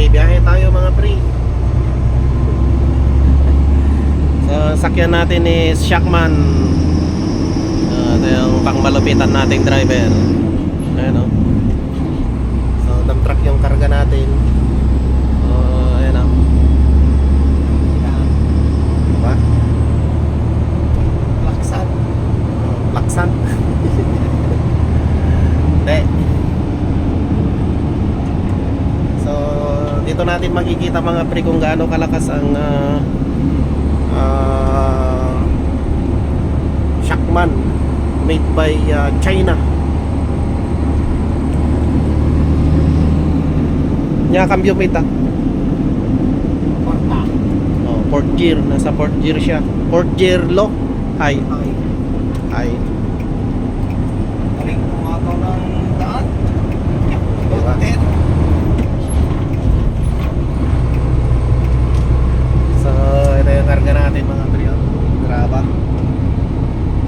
biyahe tayo mga pre. So, sakyan natin is Shackman. Ito yung pangmalupitan nating driver. Ayan o. So, dump truck yung karga natin. Ayan o. Diba? Laksan. Laksan. Hindi. So, dito natin makikita mga pre kung gaano kalakas ang Shackman made by China. Nya cambio mate Porta. Oh, fourth gear, nasa fourth gear siya. Fourth gear low, high. Okay. High. Galing pumato ng daan. Diba? So, ito yung karga natin mga pre. Graba.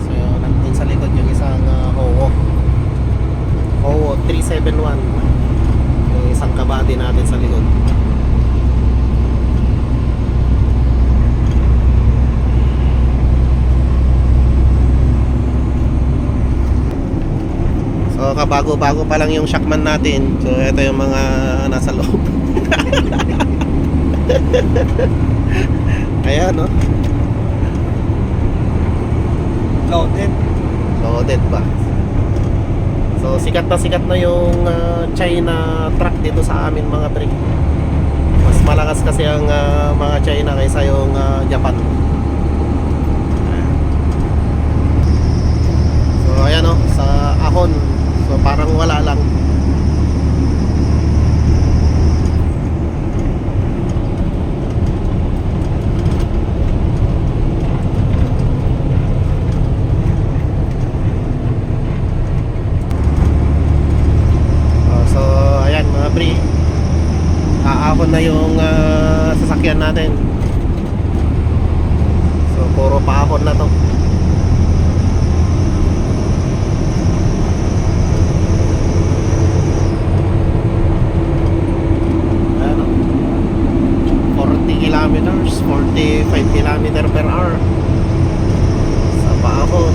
So, nandun sa likod yung isang Howo 371. Yung isang kabady natin sa likod. So, kabago-bago pa lang yung Shackman natin. So, ito yung mga nasa loob. Ayan, no? Loaded. Loaded ba? So, sikat na yung China truck dito sa amin mga pre. Mas malakas kasi ang mga China kaysa yung Japan. So, ayan, no? Sa ahon. So, parang wala lang. So, ayan mga pre. Aahon na yung sasakyan natin. So, puro paahon na to. Ano? 40 kilometers, 45 kilometer per hour sa paahon.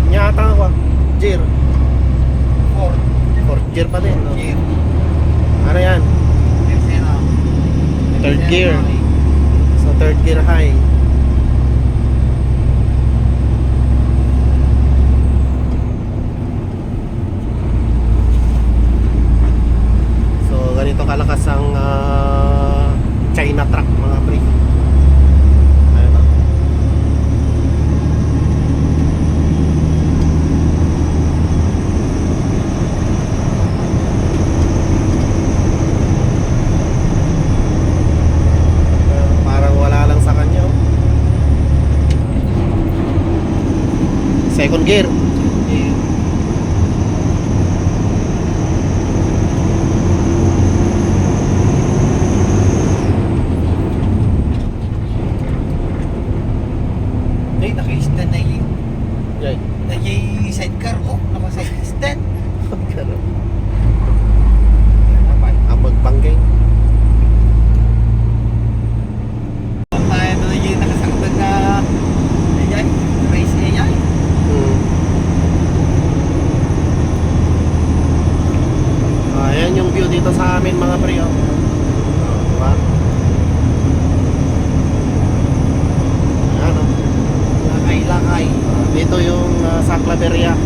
Nyata ako, gear. Fourth gear pa din, no? Gear. Ano yan? Tercera. Third gear. So, third gear high. So, ganito kalakas ang China truck mga pre. Ayun, no? Parang wala lang sa kanya, oh. Second gear. Gear. Ay, naka-stand na yung Yay. sidecar ko. Naka-stand. Ganun. Dapat. Ang magbangging. Tayo na yung nakasaktan na ayan, race ayan. Ayan yung view dito sa amin mga pre, oh. Diba? Ayan, oh. Lakay-lakay. Dito yung sa Claveria.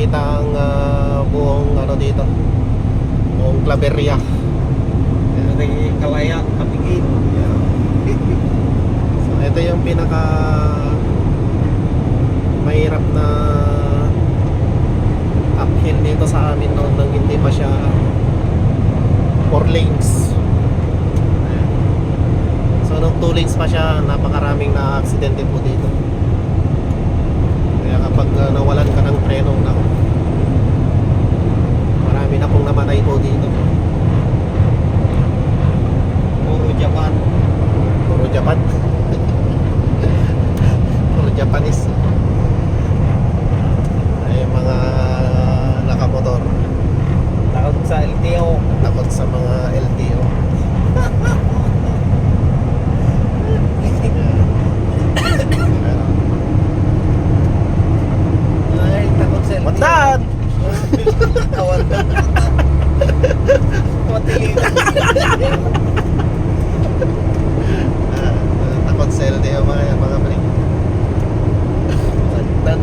makita ang buong ano dito, buong Claveria. Dari Kalayaan, Kapigin. So ito yung pinaka mahirap na uphill dito sa amin noon nang hindi pa siya 4 lanes. Ayan. So nung 2 lanes pa siya, napakaraming na aksidente po dito. Kaya kapag nawalan ka ng preno, nako, marami na pong namatay po dito. Puro Japan. Puro Japan. Puro Japanese. Ay mga nakamotor, Takot sa LTO. takot sa mga LTO. Ay, takot sa LTO. Wandad! Tawad na. Matilita. Takot sa LTO mga pre. Wandad.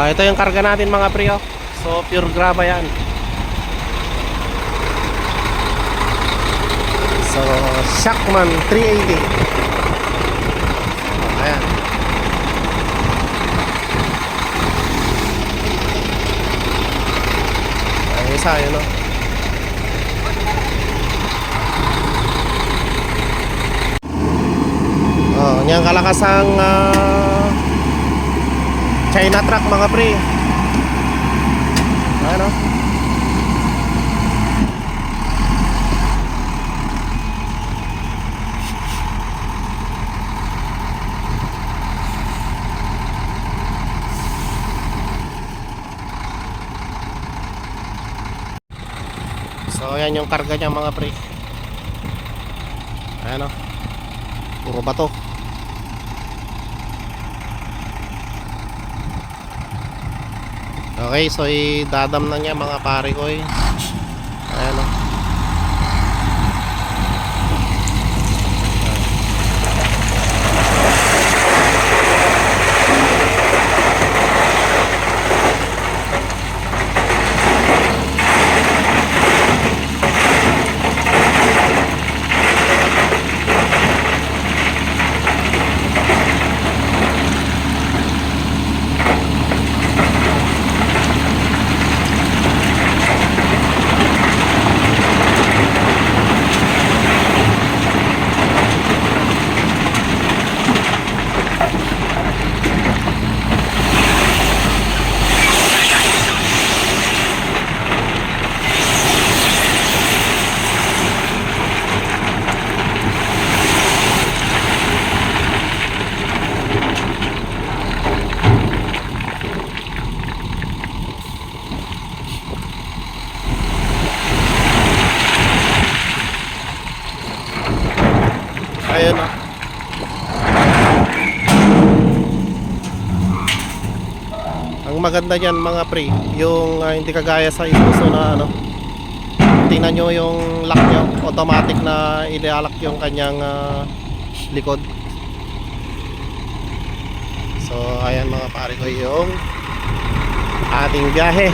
Ito yung karga natin mga pre, oh. So pure graba yan. So Shackman 380. Ayan. Ang isa yun, no? Oh, niyang kalakas ang China truck mga pre. Ano? So ayan yung karga niya mga pre. Ayan o. Puro bato. Okay, so idadam na niya mga pare ko eh. Ayan o. Ayun o. Ang maganda dyan mga pre, yung hindi kagaya sa Isuzu na ano, tingnan nyo yung lock nyo, automatic na ilialak yung kanyang likod. So ayan mga pare ko yung ating biyahe.